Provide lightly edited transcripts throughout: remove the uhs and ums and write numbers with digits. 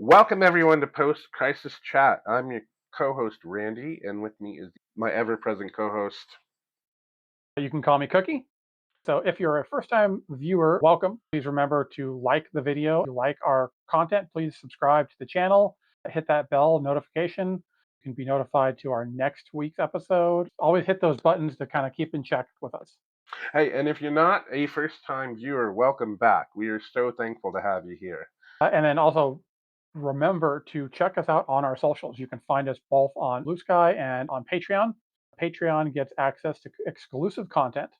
Welcome everyone to Post Crisis Chat. I'm your co-host Randy, and with me is my ever-present co-host. You can call me Cookie. So if you're a first-time viewer, welcome. Please remember to like the video. If you like our content, please subscribe to the channel. Hit that bell notification. You can be notified to our next week's episode. Always hit those buttons to kind of keep in check with us. Hey, and if you're not a first-time viewer, welcome back. We are so thankful to have you here. And then also remember to check us out on our socials. You can find us both on Blue Sky and on Patreon. Patreon gets access to exclusive content.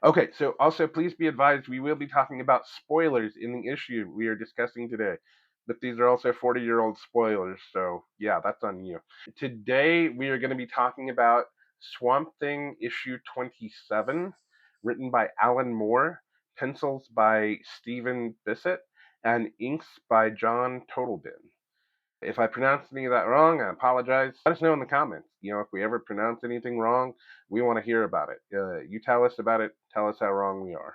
Okay, so also please be advised we will be talking about spoilers in the issue we are discussing today. But these are also 40-year-old spoilers, so yeah, that's on you. Today we are going to be talking about Swamp Thing issue 27, written by Alan Moore, pencils by Stephen Bissette, and inks by John Totleben. If I pronounced any of that wrong, I apologize. Let us know in the comments. If we ever pronounce anything wrong, we want to hear about it. You tell us about it. Tell us how wrong we are.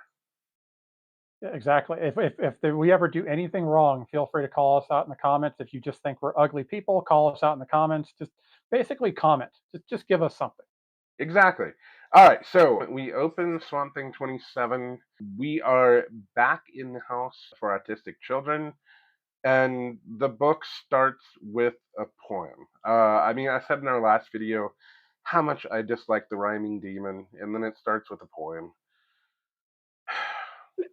Exactly. If we ever do anything wrong, feel free to call us out in the comments. If you just think we're ugly people, call us out in the comments. Just basically comment. Just give us something. Exactly. All right, so we open Swamp Thing 27. We are back in the house for autistic children, and the book starts with a poem. I said in our last video how much I dislike the rhyming demon, and then it starts with a poem.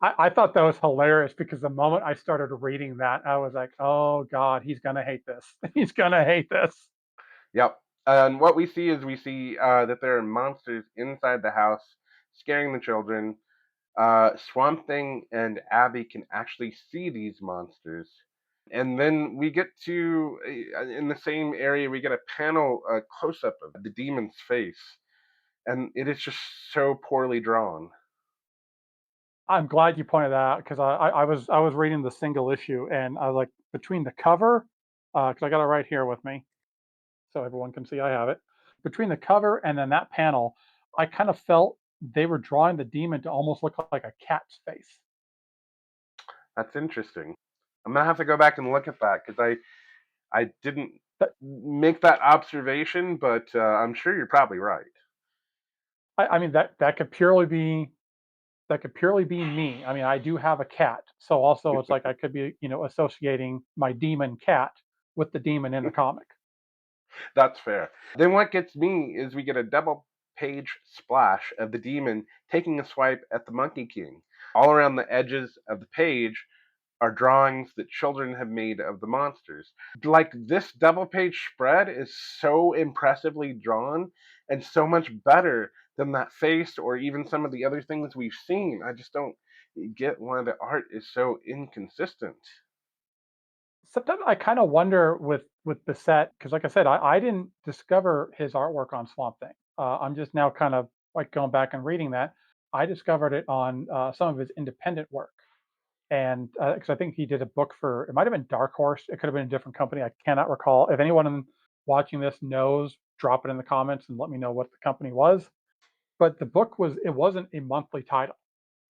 I thought that was hilarious because the moment I started reading that, I was like, oh God, he's gonna hate this. He's gonna hate this. Yep. And what we see that there are monsters inside the house scaring the children. Swamp Thing and Abby can actually see these monsters. And then we get to, in the same area, we get a panel close up of the demon's face. And it is just so poorly drawn. I'm glad you pointed that out because I was reading the single issue and I was like between the cover, because I got it right here with me, so everyone can see I have it. Between the cover and then that panel, I kind of felt they were drawing the demon to almost look like a cat's face. That's interesting. I'm going to have to go back and look at that because I didn't That, make that observation, but I'm sure you're probably right. I mean that could purely be me. I mean, I do have a cat, so also it's like I could be associating my demon cat with the demon in the comic. That's fair. Then what gets me is we get a double page splash of the demon taking a swipe at the Monkey King. All around the edges of the page are drawings that children have made of the monsters. Like this double page spread is so impressively drawn and so much better than that face or even some of the other things we've seen. I just don't get why the art is so inconsistent. Sometimes I kind of wonder with Bissette because, like I said, I didn't discover his artwork on Swamp Thing. I'm just now kind of like going back and reading that. I discovered it on some of his independent work, and because I think he did a book for it might have been Dark Horse. It could have been a different company. I cannot recall. If anyone watching this knows, drop it in the comments and let me know what the company was. But the book it wasn't a monthly title,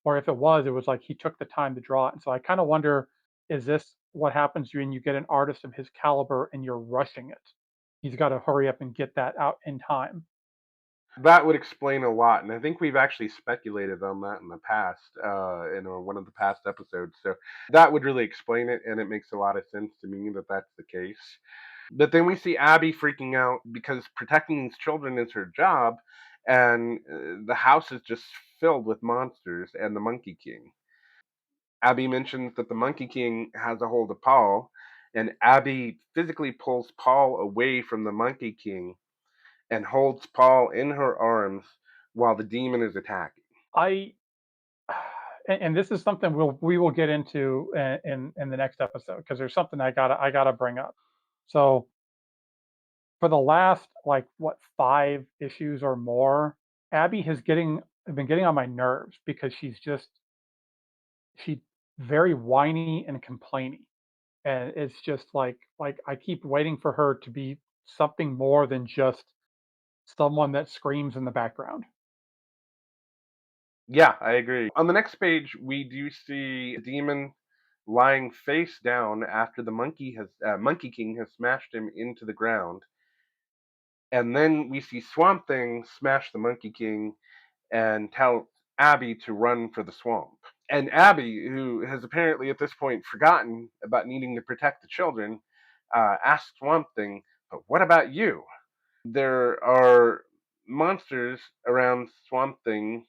or if it was like he took the time to draw it. And so I kind of wonder, is this what happens when you get an artist of his caliber and you're rushing it? He's got to hurry up and get that out in time. That would explain a lot, and I think we've actually speculated on that in the past, in one of the past episodes. So that would really explain it, and it makes a lot of sense to me that that's the case. But then we see Abby freaking out because protecting these children is her job, and the house is just filled with monsters and the Monkey King. Abby mentions that the Monkey King has a hold of Paul, and Abby physically pulls Paul away from the Monkey King and holds Paul in her arms while the demon is attacking. I and this is something we will get into in the next episode because there's something I gotta bring up. So for the last like what 5 issues or more, Abby has getting been getting on my nerves because she's very whiny and complaining. And it's just like I keep waiting for her to be something more than just someone that screams in the background. Yeah, I agree. On the next page, we do see a demon lying face down after the Monkey King has smashed him into the ground. And then we see Swamp Thing smash the Monkey King and tell Abby to run for the swamp. And Abby, who has apparently at this point forgotten about needing to protect the children, asks Swamp Thing, "But what about you?" There are monsters around Swamp Thing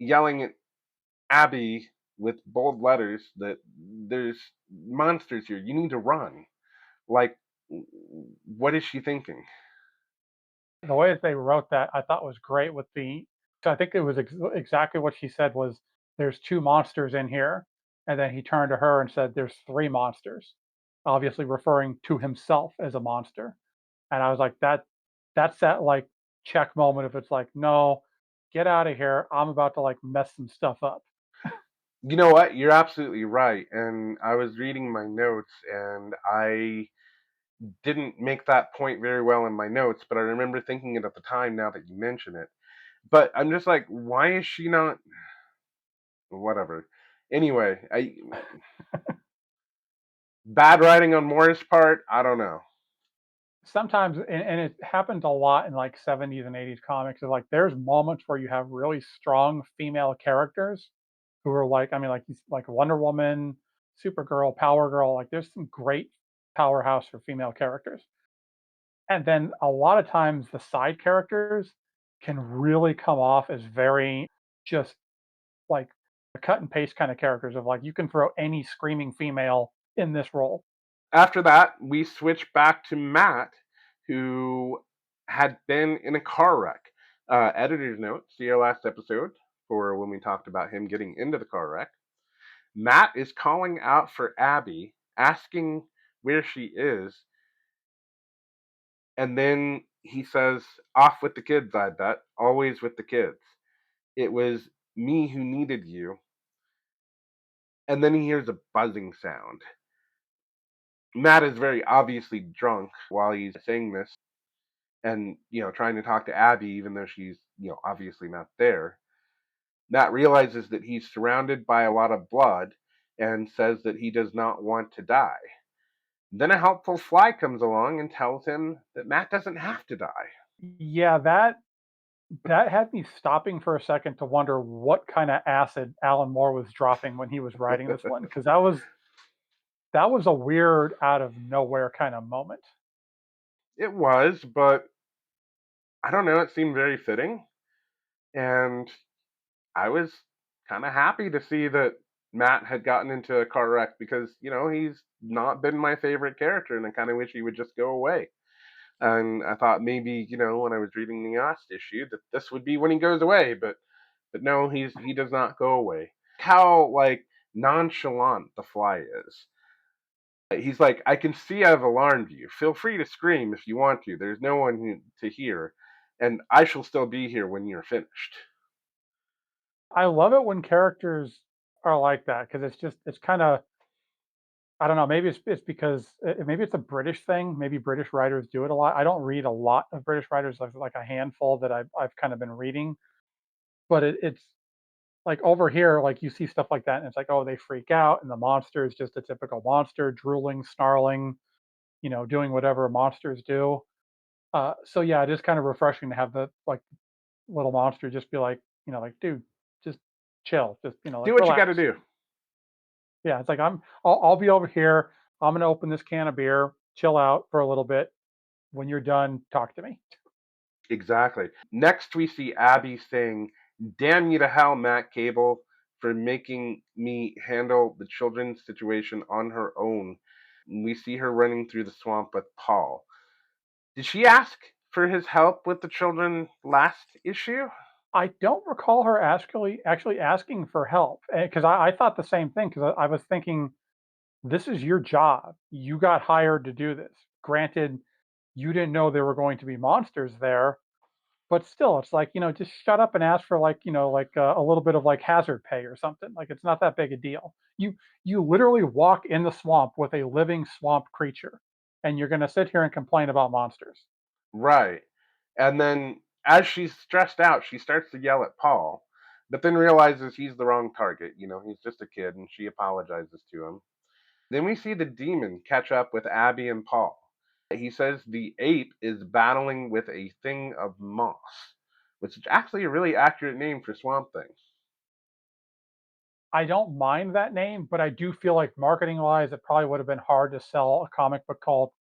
yelling at Abby with bold letters that there's monsters here. You need to run. Like, what is she thinking? The way that they wrote that I thought was great with the so I think it was exactly what she said was, "There's 2 monsters in here," and then he turned to her and said, "There's 3 monsters," obviously referring to himself as a monster, and I was like, that's that, like, check moment if it's like, "No, get out of here, I'm about to, like, mess some stuff up." You know what? You're absolutely right. And I was reading my notes and I didn't make that point very well in my notes, but I remember thinking it at the time now that you mention it. But I'm just like, why is she not whatever. Anyway, I bad writing on Moore's part, I don't know. Sometimes and it happens a lot in, like, 70s and 80s comics, is like, there's moments where you have really strong female characters who are like I mean, like, these like Wonder Woman, Supergirl, Power Girl, like, there's some great powerhouse for female characters. And then a lot of times the side characters can really come off as very just like a cut and paste kind of characters of like you can throw any screaming female in this role. After that, we switch back to Matt, who had been in a car wreck. Editor's note, see our last episode for when we talked about him getting into the car wreck. Matt is calling out for Abby, asking where she is, and then he says, "Off with the kids, I bet. Always with the kids. It was me who needed you." And then he hears a buzzing sound. Matt is very obviously drunk while he's saying this and, trying to talk to Abby even though she's, obviously not there. Matt realizes that he's surrounded by a lot of blood and says that he does not want to die. Then a helpful fly comes along and tells him that Matt doesn't have to die. Yeah, that had me stopping for a second to wonder what kind of acid Alan Moore was dropping when he was writing this one because that was a weird out of nowhere kind of moment. It was, but I don't know, it seemed very fitting. And I was kind of happy to see that Matt had gotten into a car wreck because, he's not been my favorite character and I kind of wish he would just go away. And I thought maybe, when I was reading the last issue that this would be when he goes away, but no, he does not go away. How like nonchalant the fly is. He's like, "I can see I've alarmed you. Feel free to scream if you want to. There's no one to hear, and I shall still be here when you're finished." I love it when characters are like that because it's kind of I don't know. Maybe it's because maybe it's a British thing. Maybe British writers do it a lot. I don't read a lot of British writers, like a handful that I've kind of been reading. But it's like over here, like you see stuff like that, and it's like, oh, they freak out, and the monster is just a typical monster, drooling, snarling, doing whatever monsters do. So yeah, it is kind of refreshing to have the like little monster just be like, like dude, just chill, just Do like what you got to relax. do. Yeah, it's like I'll be over here. I'm gonna open this can of beer, chill out for a little bit. When you're done, talk to me. Exactly. Next, we see Abby saying, "Damn you to hell, Matt Cable, for making me handle the children's situation on her own." We see her running through the swamp with Paul. Did she ask for his help with the children last issue? I don't recall her actually asking for help because I thought the same thing because I was thinking this is your job. You got hired to do this. Granted, you didn't know there were going to be monsters there, but still, it's like just shut up and ask for like like a little bit of like hazard pay or something. Like it's not that big a deal. You literally walk in the swamp with a living swamp creature, and you're going to sit here and complain about monsters. Right. And then as she's stressed out, she starts to yell at Paul. but then realizes he's the wrong target. He's just a kid, and she apologizes to him. Then we see the demon catch up with Abby and Paul. He says the ape is battling with a thing of moss, which is actually a really accurate name for Swamp Thing. I don't mind that name, but I do feel like marketing wise, it probably would have been hard to sell a comic book called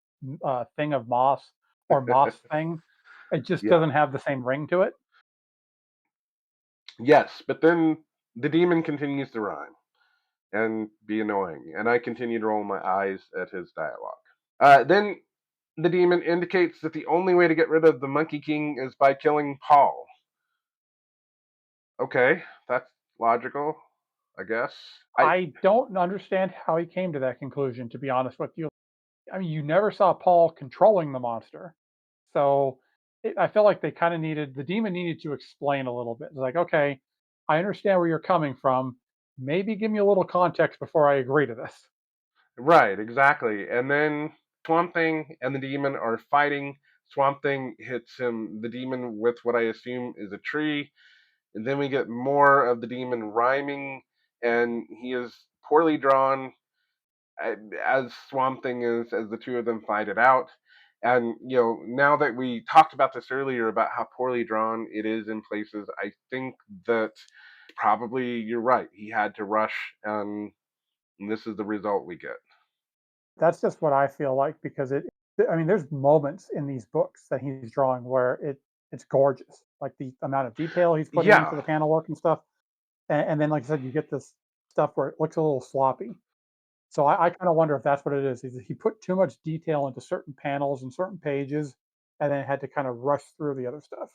Thing of Moss or Moss Thing. It just Yeah. doesn't have the same ring to it. Yes, but then the demon continues to rhyme and be annoying, and I continue to roll my eyes at his dialogue. Then the demon indicates that the only way to get rid of the Monkey King is by killing Paul. Okay, that's logical, I guess. I I don't understand how he came to that conclusion, to be honest with you. I mean, you never saw Paul controlling the monster. So I feel like they kind of needed the demon needed to explain a little bit. It's like, okay, I understand where you're coming from. Maybe give me a little context before I agree to this. Right, exactly. And then Swamp Thing and the demon are fighting. Swamp Thing hits the demon with what I assume is a tree, and then we get more of the demon rhyming, and he is poorly drawn, as Swamp Thing is, as the two of them fight it out. And now that we talked about this earlier about how poorly drawn it is in places, I think that probably you're right. He had to rush, and this is the result we get. That's just what I feel like because I mean, there's moments in these books that he's drawing where it's gorgeous, like the amount of detail he's putting into Yeah, the panel work and stuff. And then, like I said, you get this stuff where it looks a little sloppy. So I kind of wonder if that's what it is. Is he put too much detail into certain panels and certain pages, and then had to kind of rush through the other stuff.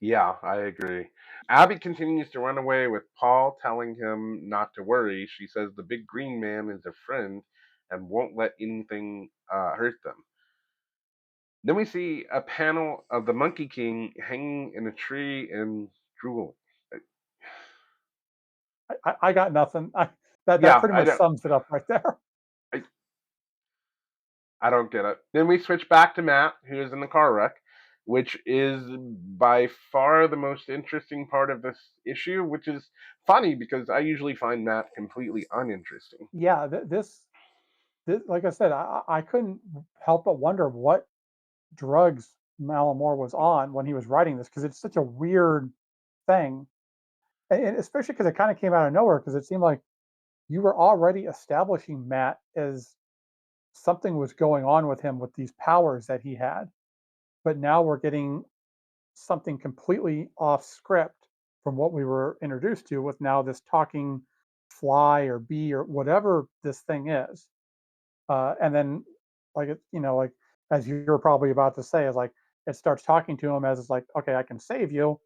yeah, I agree. Abby continues to run away with Paul telling him not to worry. She says the big green man is a friend and won't let anything hurt them. Then we see a panel of the Monkey King hanging in a tree and drooling. Uh, I got nothing. That Yeah, pretty much sums it up right there. I, I don't get it. Then we switch back to Matt, who is in the car wreck, which is by far the most interesting part of this issue, which is funny because I usually find Matt completely uninteresting. Yeah, this, like I said, I couldn't help but wonder what drugs Malamore was on when he was writing this because it's such a weird thing, and especially because it kind of came out of nowhere because it seemed like you were already establishing Matt as something was going on with him with these powers that he had, but now we're getting something completely off script from what we were introduced to with now this talking fly or bee or whatever this thing is. And then, like, like as you're probably about to say, is like it starts talking to him as it's like, okay, I can save you,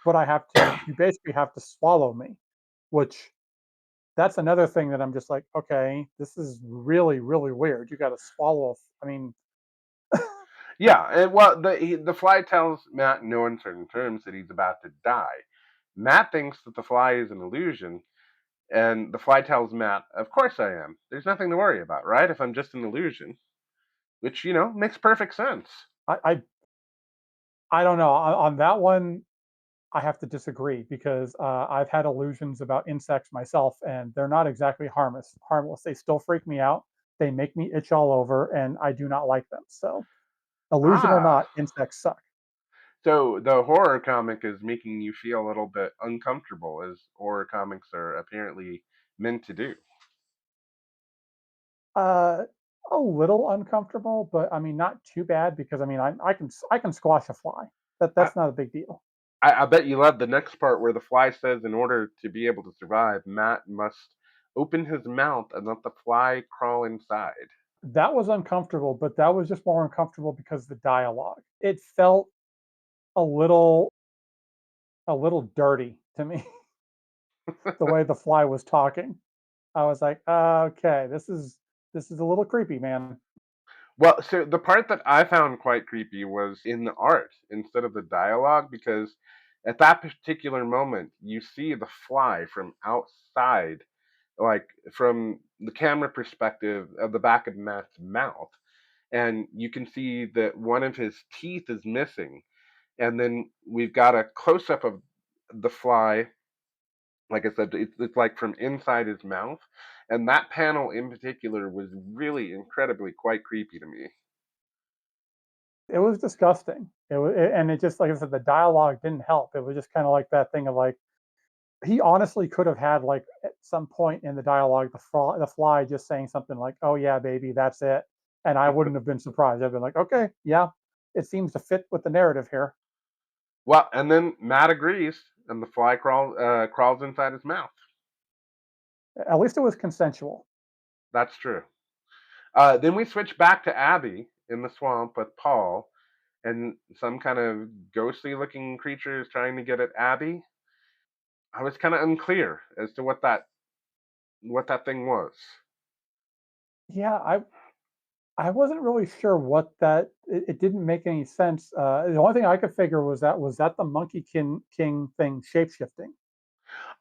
but you basically have to swallow me, which that's another thing that I'm just like, okay, this is really, really weird. You got to swallow. I mean, Yeah, and well, the fly tells Matt in no uncertain terms that he's about to die. Matt thinks that the fly is an illusion, and the fly tells Matt, "Of course I am. There's nothing to worry about, right? If I'm just an illusion." Which makes perfect sense. I, I, I don't know on that one. I have to disagree because I've had illusions about insects myself, and they're not exactly harmless. Harmless. They still freak me out. They make me itch all over, and I do not like them. So, illusion or Ah, not, insects suck. so the horror comic is making you feel a little bit uncomfortable, as horror comics are apparently meant to do. Uh, a little uncomfortable, but I mean, not too bad because I mean, I can squash a fly. I, That's not a big deal. I bet you love the next part where the fly says, in order to be able to survive, Matt must open his mouth and let the fly crawl inside. That was uncomfortable, but that was just more uncomfortable because the dialogue. It felt a little dirty to me the way the fly was talking. I was like, okay, this is a little creepy, man. Well, so the part that I found quite creepy was in the art instead of the dialogue, because at that particular moment, you see the fly from outside, like from the camera perspective of the back of Matt's mouth. And you can see that one of his teeth is missing. And then we've got a close up of the fly, Like I said, it's like from inside his mouth, and that panel in particular was really incredibly quite creepy to me. It was disgusting. And it just like I said, the dialogue didn't help. It was just kind of like that thing of like he honestly could have had like at some point in the dialogue the fly just saying something like, "Oh yeah, baby, that's it," and I wouldn't have been surprised. I've been like, "Okay, yeah, it seems to fit with the narrative here." Well, and then Matt agrees, and the fly crawls inside his mouth. At least it was consensual. That's true. Then we switch back to Abby in the swamp with Paul, and some kind of ghostly looking creature is trying to get at Abby. I was kind of unclear as to what that thing was. Yeah, I wasn't really sure what that. It didn't make any sense. The only thing I could figure was that the Monkey King thing shapeshifting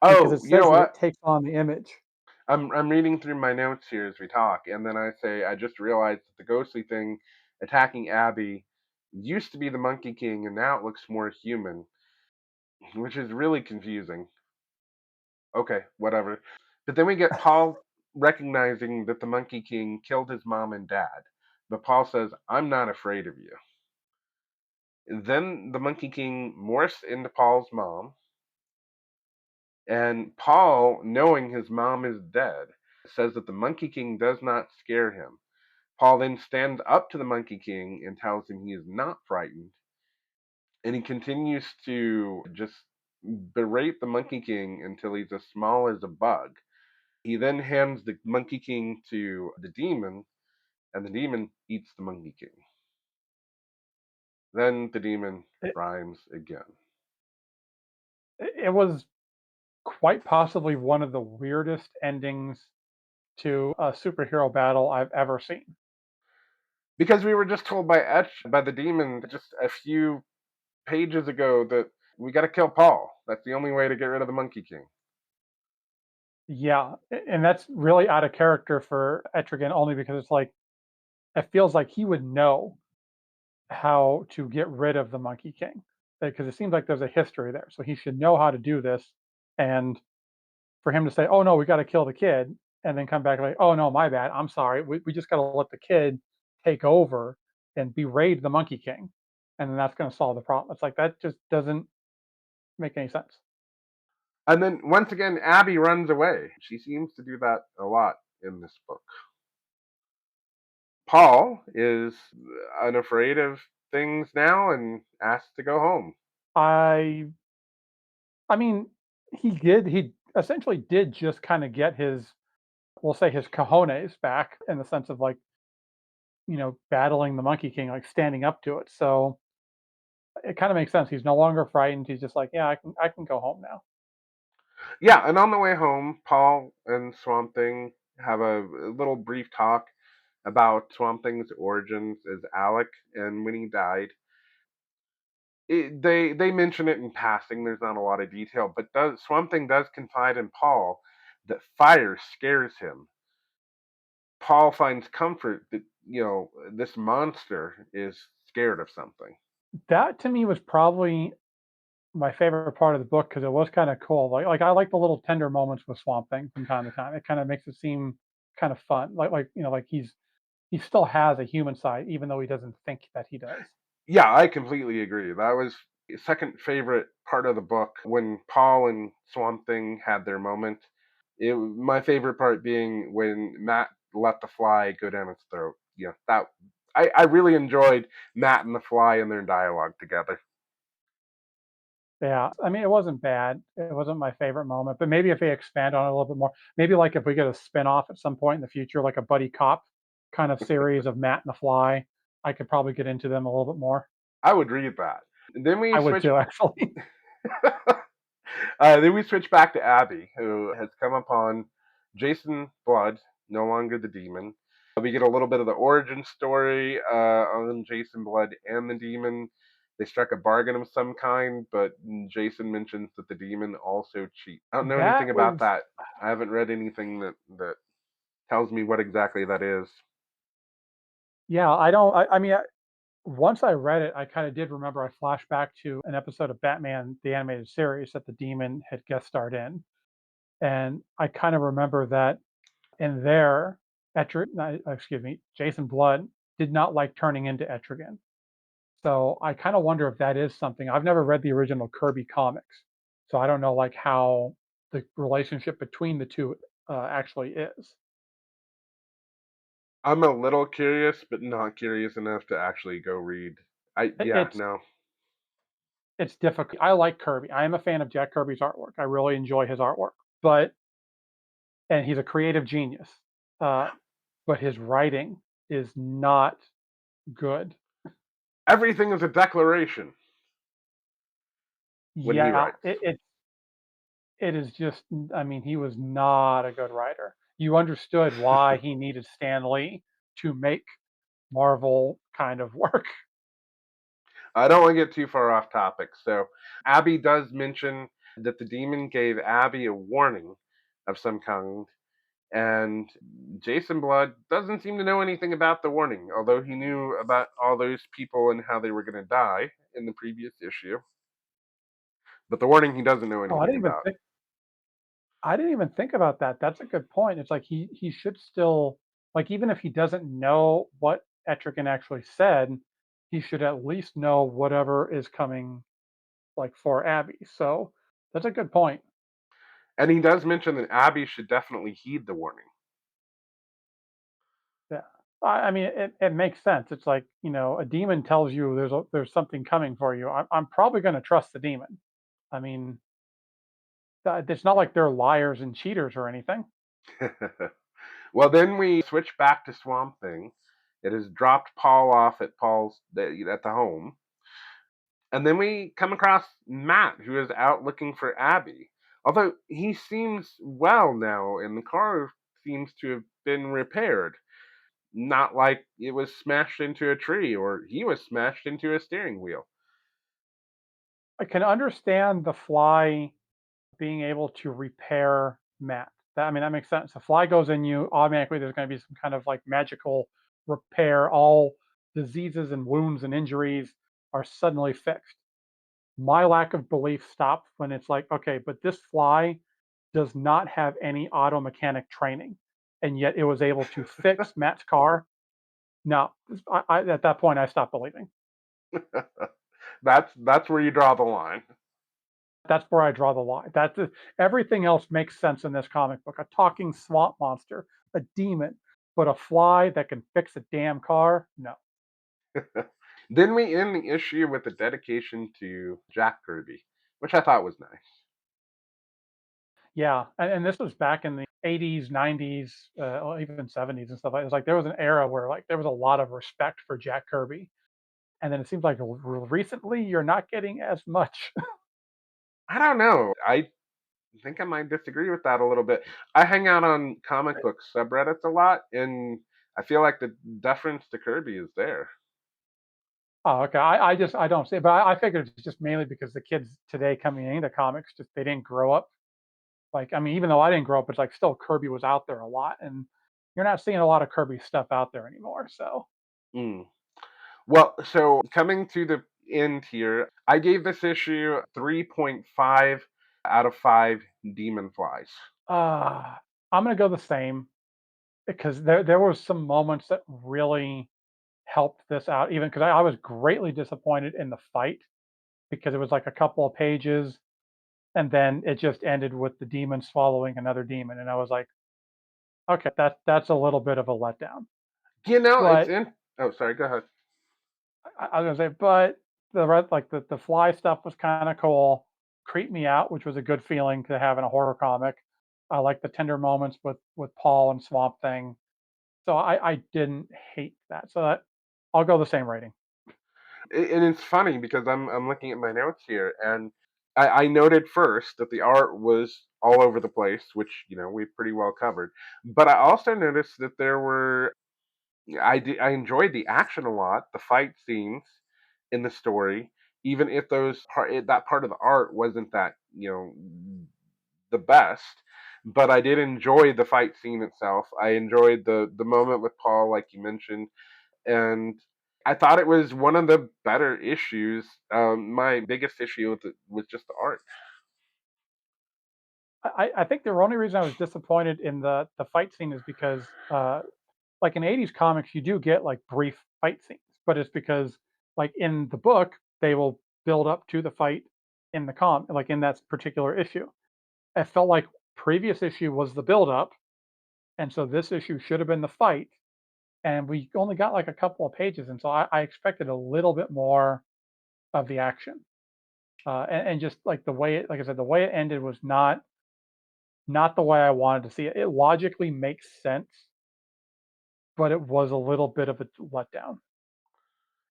because it Oh, you know says that it what? takes on the image. I'm reading through my notes here as we talk, and then I say I just realized that the ghostly thing attacking Abby used to be the Monkey King, and now it looks more human, which is really confusing. Okay, whatever. But then we get Paul recognizing that the Monkey King killed his mom and dad. But Paul says, "I'm not afraid of you." Then the Monkey King morphs into Paul's mom, and Paul, knowing his mom is dead, says that the Monkey King does not scare him. Paul then stands up to the Monkey King and tells him he is not frightened, and he continues to just berate the Monkey King until he's as small as a bug. He then hands the Monkey King to the demon, and the demon eats the Monkey King. Then the demon It, rhymes again. it was quite possibly one of the weirdest endings to a superhero battle I've ever seen. Because we were just told by Etch, by the demon, just a few pages ago that we got to kill Paul. That's the only way to get rid of the Monkey King. Yeah, and that's really out of character for Etrigan only because it's like it feels like he would know how to get rid of the Monkey King because it seems like there's a history there. So he should know how to do this. And for him to say, "Oh no, we got to kill the kid," and then come back like, "Oh no, my bad. I'm sorry. We just got to let the kid take over and berate the Monkey King, and then that's going to solve the problem." It's like that just doesn't make any sense. And then once again, Abby runs away. She seems to do that a lot in this book. Paul is unafraid of things now and asks to go home. I I mean, he essentially did just kind of get his we'll say his cojones back in the sense of like, battling the Monkey King, like standing up to it. So it kind of makes sense. He's no longer frightened. He's just like, yeah, I can go home now. Yeah, and on the way home, Paul and Swamp Thing have a little brief talk about Swamp Thing's origins as Alec and when he died. They mention it in passing. There's not a lot of detail, but Swamp Thing does confide in Paul that fire scares him. Paul finds comfort that this monster is scared of something. That to me was probably my favorite part of the book because it was kind of cool. Like I like the little tender moments with Swamp Thing from time to time. It kind of makes it seem kind of fun. Like he still has a human side, even though he doesn't think that he does. Yeah, I completely agree. That was second favorite part of the book when Paul and Swamp Thing had their moment. My favorite part being when Matt let the fly go down its throat. Yeah, that I really enjoyed Matt and the fly and their dialogue together. Yeah, I mean, it wasn't bad. It wasn't my favorite moment, but maybe if they expand on it a little bit more, maybe like if we get a spin-off at some point in the future, like a buddy cop kind of series of Matt and the Fly, I could probably get into them a little bit more. I would read that. Then we I would switch. too, actually. Then we switch back to Abby, who has come upon Jason Blood, no longer the demon. We get a little bit of the origin story on Jason Blood and the demon. They struck a bargain of some kind, but Jason mentions that the demon also cheats. I don't know anything That about was, that. I haven't read anything that tells me what exactly that is. yeah, I don't, I mean, once I read it, I kind of did remember I flashed back to an episode of Batman, the animated series that the demon had guest starred in. And I kind of remember that in there, excuse me, Jason Blood did not like turning into Etrigan. So I kind of wonder if that is something. I've never read the original Kirby comics, so I don't know like how the relationship between the two actually is. I'm a little curious, but not curious enough to actually go read. Yeah, It's no. it's difficult. I like Kirby. I am a fan of Jack Kirby's artwork. I really enjoy his artwork, but and he's a creative genius. Uh, but his writing is not good. Everything is a declaration when he Yeah, writes. it is just. I mean, he was not a good writer. You understood why he needed Stan Lee to make Marvel kind of work. I don't want to get too far off topic. So, Abby does mention that the demon gave Abby a warning of some kind, and Jason Blood doesn't seem to know anything about the warning, although he knew about all those people and how they were going to die in the previous issue. But the warning he doesn't know Oh, anything about. I didn't even think about that. That's a good point. It's like he should still like even if he doesn't know what Etrigan actually said, he should at least know whatever is coming like for Abby. So that's a good point. And he does mention that Abby should definitely heed the warning. Yeah. I mean, it makes sense. It's like, you know, a demon tells you there's something coming for you. I'm probably going to trust the demon. I mean, it's not like they're liars and cheaters or anything. Well, then we switch back to Swamp Thing. It has dropped Paul off at at the home, and then we come across Matt, who is out looking for Abby. Although he seems well now, and the car seems to have been repaired. Not like it was smashed into a tree or he was smashed into a steering wheel. I can understand the fly being able to repair Matt. I mean, that makes sense. The fly goes in you, automatically there's going to be some kind of like magical repair. All diseases and wounds and injuries are suddenly fixed. My lack of belief stops when it's like, okay, but this fly does not have any auto mechanic training, and yet it was able to fix Matt's car. No, at that point, I stopped believing. That's where you draw the line. That's where I draw the line. Everything else makes sense in this comic book. A talking swamp monster, a demon, but a fly that can fix a damn car? No. Then we end the issue with a dedication to Jack Kirby, which I thought was nice. Yeah, and this was back in the 80s, 90s, or even 70s and stuff. It was like there was an era where like there was a lot of respect for Jack Kirby, and then it seems like recently you're not getting as much. I don't know. I think I might disagree with that a little bit. I hang out on comic book subreddits a lot, and I feel like the deference to Kirby is there. Oh, okay. I don't see it, but I figured it's just mainly because the kids today coming into comics just they didn't grow up. Like, I mean, even though I didn't grow up, it's like still Kirby was out there a lot, and you're not seeing a lot of Kirby stuff out there anymore. So, Mm. Well, so coming to the end here, I gave this issue 3.5 out of 5 demon flies. uh, I'm gonna go the same because there was some moments that really helped this out. Even because I was greatly disappointed in the fight because it was like a couple of pages, and then it just ended with the demon swallowing another demon, and I was like, okay, that's a little bit of a letdown. You know, it's But in. Oh, sorry. Go ahead. I was gonna say, but the red like the fly stuff was kind of cool. Creeped me out, which was a good feeling to have in a horror comic. I like the tender moments with Paul and Swamp Thing. So I didn't hate that. So I'll go the same rating. And it's funny because I'm looking at my notes here, and I noted first that the art was all over the place, which we pretty well covered. But I also noticed that there were I enjoyed the action a lot, the fight scenes in the story, even if that part of the art wasn't that the best. But I did enjoy the fight scene itself. I enjoyed the moment with Paul, like you mentioned, and I thought it was one of the better issues. My biggest issue with it was just the art. I think the only reason I was disappointed in the fight scene is because, like in 80s comics, you do get like brief fight scenes, but it's because like in the book, they will build up to the fight in the like in that particular issue. I felt like previous issue was the build up, and so this issue should have been the fight, and we only got like a couple of pages, and so I expected a little bit more of the action. And just like the way it, like I said, the way it ended was not the way I wanted to see it. It logically makes sense, but it was a little bit of a letdown.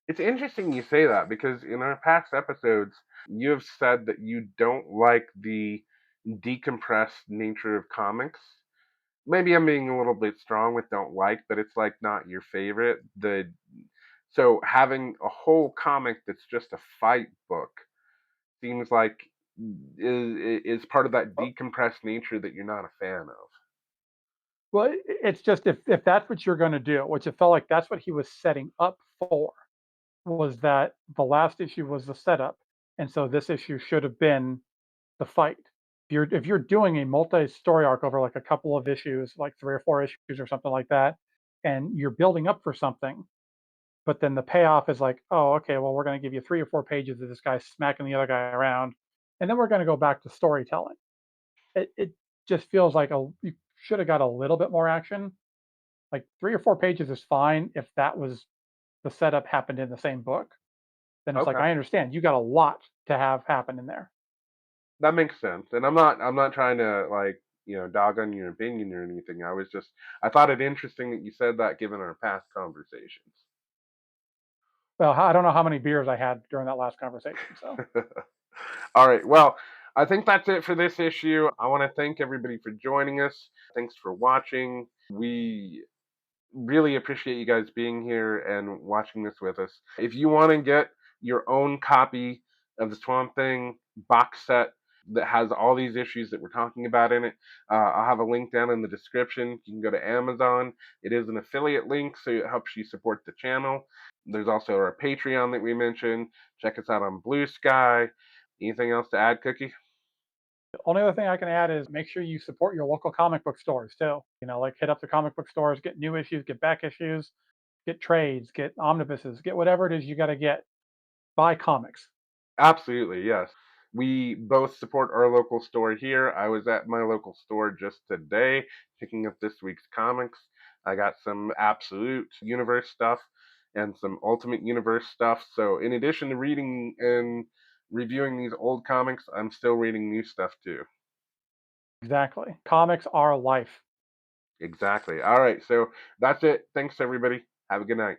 It's interesting you say that because in our past episodes, you have said that you don't like the decompressed nature of comics. Maybe I'm being a little bit strong with don't like, but it's like not your favorite. The so having a whole comic that's just a fight book seems like is part of that decompressed nature that you're not a fan of. Well, it's just if that's what you're going to do, which it felt like that's what he was setting up for, was that the last issue was the setup, and so this issue should have been the fight. If you're doing a multi-story arc over like a couple of issues, like 3 or 4 issues or something like that, and you're building up for something, but then the payoff is like, oh, okay, well, we're going to give you 3 or 4 pages of this guy smacking the other guy around, and then we're going to go back to storytelling. It just feels like you should have got a little bit more action. Like 3 or 4 pages is fine if that was the setup happened in the same book. Then it's like Okay. I understand you got a lot to have happen in there. That makes sense, and I'm not trying to, like, dog on your opinion or anything. I thought it interesting that you said that given our past conversations. Well, I don't know how many beers I had during that last conversation. So Alright, well, I think that's it for this issue. I wanna thank everybody for joining us. Thanks for watching. We really appreciate you guys being here and watching this with us. If you want to get your own copy of the Swamp Thing box set that has all these issues that we're talking about in it, I'll have a link down in the description. You can go to Amazon. It is an affiliate link, so it helps you support the channel. There's also our Patreon that we mentioned. Check us out on Blue Sky. Anything else to add, Cookie? the only other thing I can add is make sure you support your local comic book stores too. Like hit up the comic book stores, get new issues, get back issues, get trades, get omnibuses, get whatever it is you got to get. Buy comics. Absolutely, yes. We both support our local store here. I was at my local store just today picking up this week's comics. I got some Absolute Universe stuff and some Ultimate Universe stuff. So, in addition to reading and reviewing these old comics, I'm still reading new stuff too. Exactly. Comics are life. Exactly. All right. So, that's it. Thanks, everybody. Have a good night.